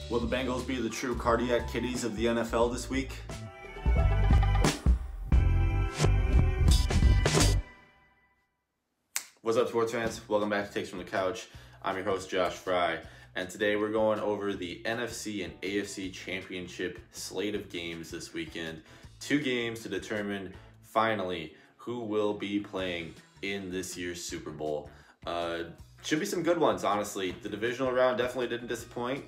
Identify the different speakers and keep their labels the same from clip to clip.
Speaker 1: Will the Bengals be the true cardiac kitties of the NFL this week? What's up, sports fans? Welcome back to Takes from the Couch. I'm your host, Josh Fry, and today we're going over the NFC and AFC Championship slate of games this weekend. 2 games to determine, finally, who will be playing in this year's Super Bowl. Should be some good ones, honestly. The divisional round definitely didn't disappoint.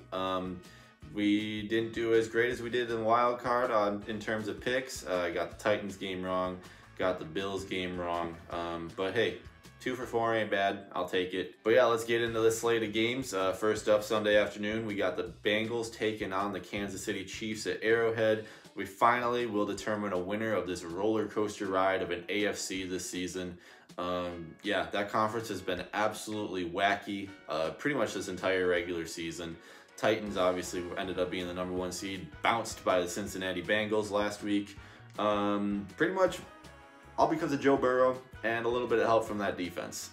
Speaker 1: We didn't do as great as we did in the wild card in terms of picks. Got the Titans game wrong, got the Bills game wrong, but hey, 2 for 4 ain't bad. I'll take it. But yeah, let's get into this slate of games. First up, Sunday afternoon, we got the Bengals taking on the Kansas City Chiefs at Arrowhead. We finally will determine a winner of this roller coaster ride of an AFC this season. Yeah, that conference has been absolutely wacky pretty much this entire regular season. Titans obviously ended up being the #1 seed, bounced by the Cincinnati Bengals last week. Pretty much all because of Joe Burrow and a little bit of help from that defense.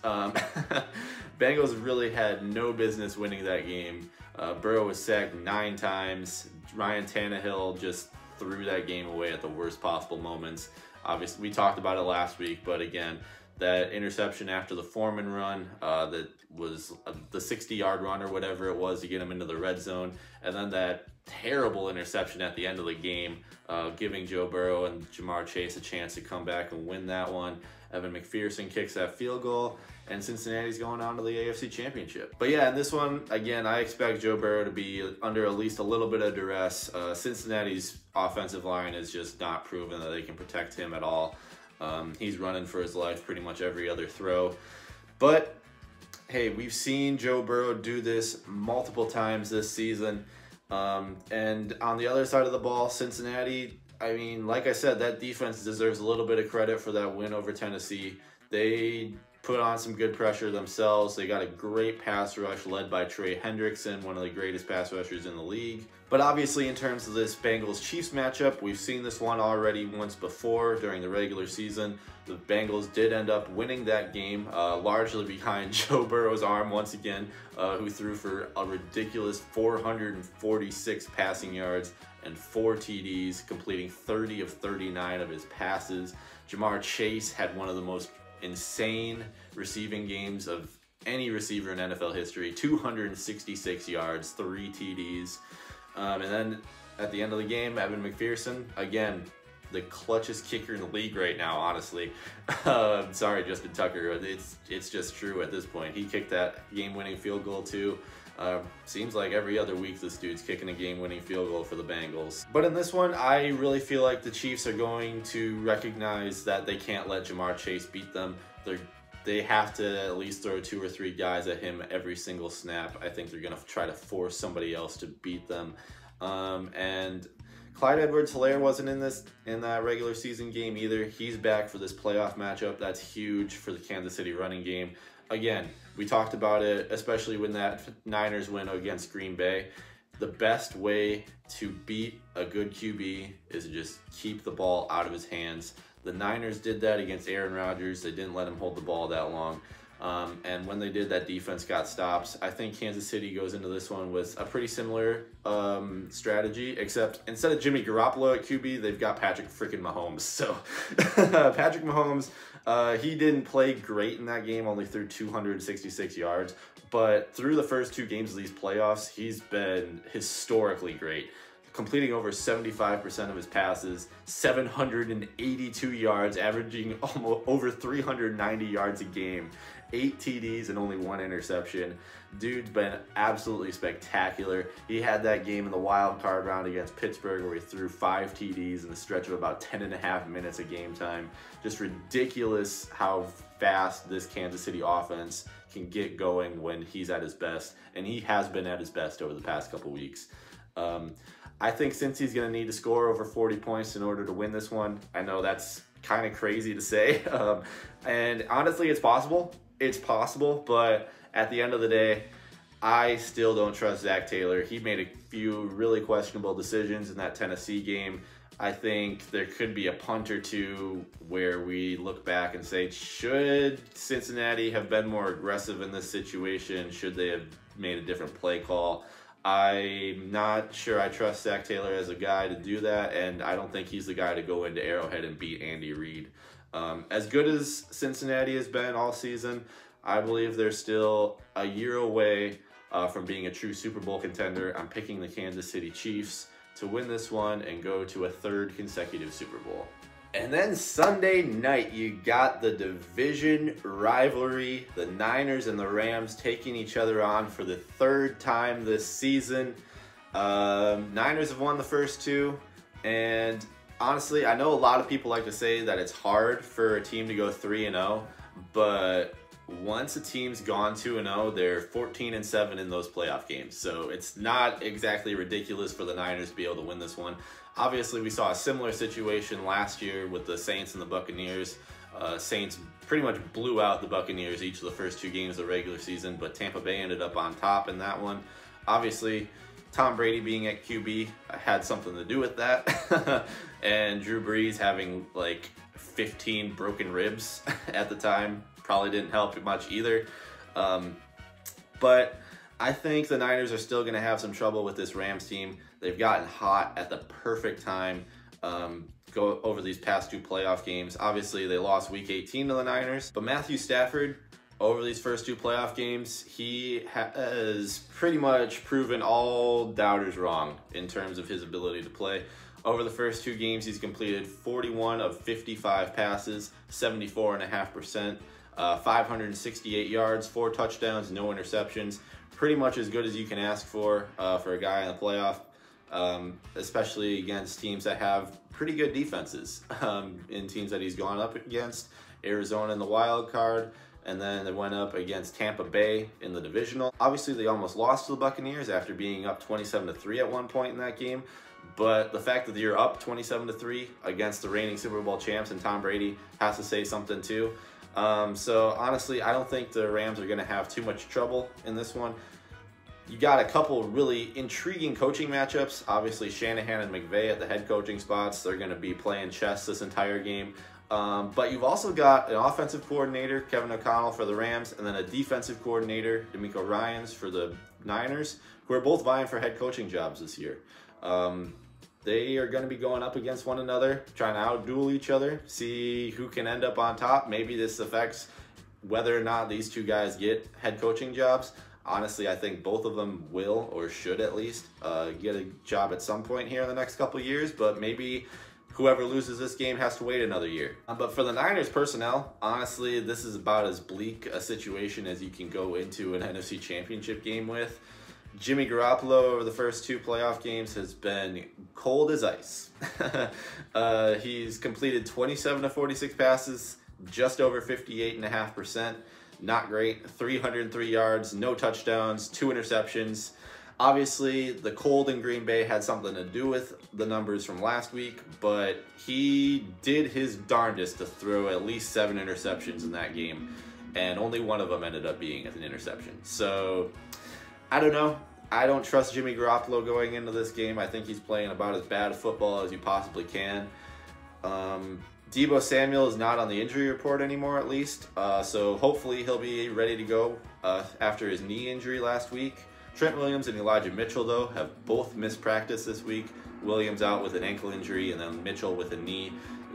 Speaker 1: Bengals really had no business winning that game. Burrow was sacked 9 times. Ryan Tannehill just threw that game away at the worst possible moments. Obviously, we talked about it last week, but again, that interception after the Foreman run, that was the 60-yard run or whatever it was to get him into the red zone, and then that terrible interception at the end of the game, giving Joe Burrow and Jamar Chase a chance to come back and win that one. Evan McPherson kicks that field goal, and Cincinnati's going on to the AFC Championship. But yeah, in this one, again, I expect Joe Burrow to be under at least a little bit of duress. Cincinnati's offensive line is just not proven that they can protect him at all. He's running for his life pretty much every other throw. But hey, we've seen Joe Burrow do this multiple times this season. And on the other side of the ball, Cincinnati, I mean, like I said, that defense deserves a little bit of credit for that win over Tennessee. They put on some good pressure themselves. They got a great pass rush led by Trey Hendrickson, one of the greatest pass rushers in the league. But obviously, in terms of this Bengals-Chiefs matchup, we've seen this one already once before during the regular season. The Bengals did end up winning that game, largely behind Joe Burrow's arm once again, who threw for a ridiculous 446 passing yards and 4 TDs, completing 30 of 39 of his passes. Jamar Chase had one of the most insane receiving games of any receiver in NFL history, 266 yards, 3 TDs. And then at the end of the game, Evan McPherson, again, the clutchest kicker in the league right now, honestly. Sorry, Justin Tucker. It's just true at this point. He kicked that game-winning field goal too. Seems like every other week this dude's kicking a game-winning field goal for the Bengals. But in this one, I really feel like the Chiefs are going to recognize that they can't let Jamar Chase beat them. They have to at least throw 2 or 3 guys at him every single snap. I think they're going to try to force somebody else to beat them. And Clyde Edwards-Helaire wasn't in that regular season game either. He's back for this playoff matchup. That's huge for the Kansas City running game. Again, we talked about it, especially when that Niners win against Green Bay. The best way to beat a good QB is to just keep the ball out of his hands. The Niners did that against Aaron Rodgers. They didn't let him hold the ball that long. And when they did, that defense got stops. I think Kansas City goes into this one with a pretty similar strategy, except instead of Jimmy Garoppolo at QB, they've got Patrick freaking Mahomes. So Patrick Mahomes, he didn't play great in that game, only threw 266 yards. But through the first 2 games of these playoffs, he's been historically great, completing over 75% of his passes, 782 yards, averaging almost over 390 yards a game, 8 TDs and only 1 interception. Dude's been absolutely spectacular. He had that game in the wild card round against Pittsburgh where he threw 5 TDs in a stretch of about 10.5 minutes of game time. Just ridiculous how fast this Kansas City offense can get going when he's at his best, and he has been at his best over the past couple weeks. I think since he's going to need to score over 40 points in order to win this one, I know that's kind of crazy to say, and honestly, it's possible. It's possible, but at the end of the day, I still don't trust Zach Taylor. He made a few really questionable decisions in that Tennessee game. I think there could be a punt or two where we look back and say, should Cincinnati have been more aggressive in this situation? Should they have made a different play call? I'm not sure I trust Zach Taylor as a guy to do that, and I don't think he's the guy to go into Arrowhead and beat Andy Reid. As good as Cincinnati has been all season, I believe they're still a year away from being a true Super Bowl contender. I'm picking the Kansas City Chiefs to win this one and go to a third consecutive Super Bowl. And then Sunday night, you got the division rivalry, the Niners and the Rams taking each other on for the third time this season. Niners have won the first two, and honestly, I know a lot of people like to say that it's hard for a team to go 3-0, but once a team's gone 2-0, they're 14-7 in those playoff games. So it's not exactly ridiculous for the Niners to be able to win this one. Obviously, we saw a similar situation last year with the Saints and the Buccaneers. Saints pretty much blew out the Buccaneers each of the first two games of the regular season, but Tampa Bay ended up on top in that one. Obviously, Tom Brady being at QB had something to do with that. And Drew Brees having like 15 broken ribs at the time probably didn't help much either. But I think the Niners are still going to have some trouble with this Rams team. They've gotten hot at the perfect time go over these past two playoff games. Obviously, they lost Week 18 to the Niners, but Matthew Stafford, over these first two playoff games, he has pretty much proven all doubters wrong in terms of his ability to play. Over the first two games, he's completed 41 of 55 passes, 74.5%, 568 yards, 4 touchdowns, no interceptions. Pretty much as good as you can ask for a guy in the playoff, especially against teams that have pretty good defenses. In teams that he's gone up against, Arizona in the wild card, and then they went up against Tampa Bay in the divisional. Obviously, they almost lost to the Buccaneers after being up 27-3 at one point in that game. But the fact that you're up 27-3 against the reigning Super Bowl champs and Tom Brady has to say something too. So honestly, I don't think the Rams are going to have too much trouble in this one. You got a couple really intriguing coaching matchups. Obviously, Shanahan and McVay at the head coaching spots. They're going to be playing chess this entire game. But you've also got an offensive coordinator, Kevin O'Connell, for the Rams, and then a defensive coordinator, D'Amico Ryans, for the Niners, who are both vying for head coaching jobs this year. They are going to be going up against one another, trying to outduel each other, see who can end up on top. Maybe this affects whether or not these two guys get head coaching jobs. Honestly, I think both of them will, or should at least, get a job at some point here in the next couple of years, but maybe whoever loses this game has to wait another year. But for the Niners personnel, honestly, this is about as bleak a situation as you can go into an NFC Championship game with. Jimmy Garoppolo over the first two playoff games has been cold as ice. He's completed 27 of 46 passes, just over 58.5%. Not great. 303 yards, no touchdowns, 2 interceptions. Obviously, the cold in Green Bay had something to do with the numbers from last week, but he did his darndest to throw at least 7 interceptions in that game, and only one of them ended up being an interception. So, I don't know. I don't trust Jimmy Garoppolo going into this game. I think he's playing about as bad football as you possibly can. Deebo Samuel is not on the injury report anymore, at least, so hopefully he'll be ready to go after his knee injury last week. Trent Williams and Elijah Mitchell, though, have both missed practice this week. Williams out with an ankle injury and then Mitchell with a knee.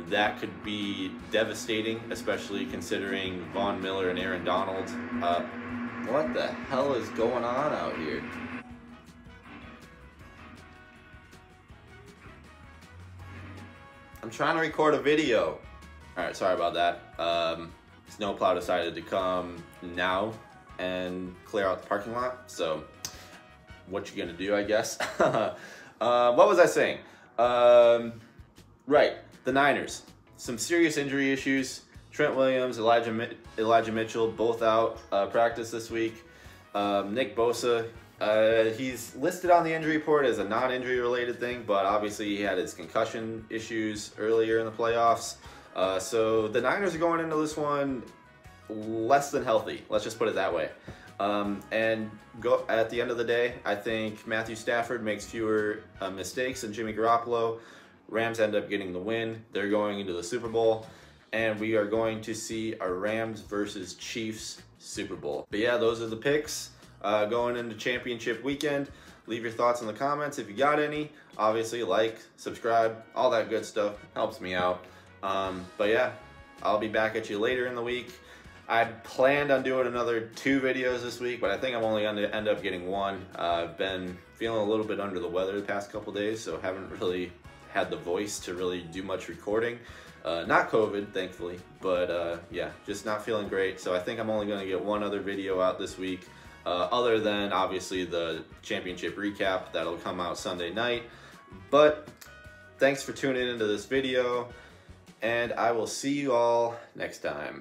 Speaker 1: That could be devastating, especially considering Von Miller and Aaron Donald. What the hell is going on out here? I'm trying to record a video. All right, sorry about that. Snowplow decided to come now and clear out the parking lot. So what you gonna do, I guess? What was I saying? Right, the Niners. Some serious injury issues. Trent Williams, Elijah Mitchell, both out practice this week. Nick Bosa, he's listed on the injury report as a non-injury related thing, but obviously he had his concussion issues earlier in the playoffs. So the Niners are going into this one less than healthy. Let's just put it that way. And at the end of the day, I think Matthew Stafford makes fewer mistakes than Jimmy Garoppolo. Rams end up getting the win. They're going into the Super Bowl. And we are going to see a Rams versus Chiefs Super Bowl. But yeah, those are the picks going into championship weekend. Leave your thoughts in the comments if you got any. Obviously, like, subscribe, all that good stuff helps me out. But yeah, I'll be back at you later in the week. I planned on doing another 2 videos this week, but I think I'm only going to end up getting 1. I've been feeling a little bit under the weather the past couple days, so haven't really had the voice to really do much recording. Not COVID, thankfully, but yeah, just not feeling great. So I think I'm only going to get 1 other video out this week, other than obviously the championship recap that'll come out Sunday night. But thanks for tuning into this video, and I will see you all next time.